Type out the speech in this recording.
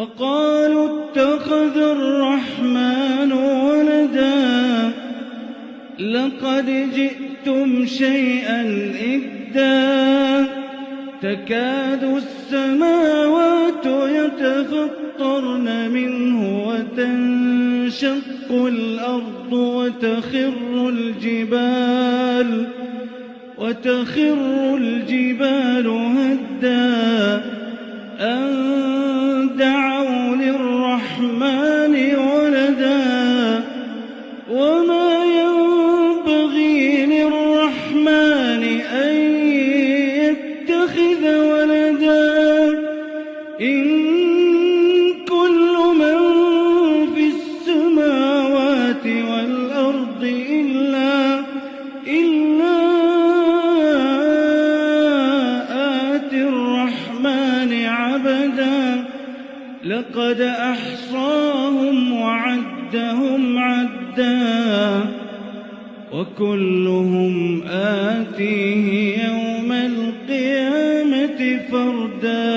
وقالوا اتخذ الرحمن ولدا لقد جئتم شيئا إدا تكاد السماوات يتفطرن منه وتنشق الأرض وتخر الجبال هدا أن دعوا للرحمن ولدا وما ينبغي للرحمن أن يتخذ ولدا إن كل من في السماوات والأرض إلا آتي الرحمن عبدا لقد أحصاهم وعدهم عدا وكلهم آتيه يوم القيامة فردا.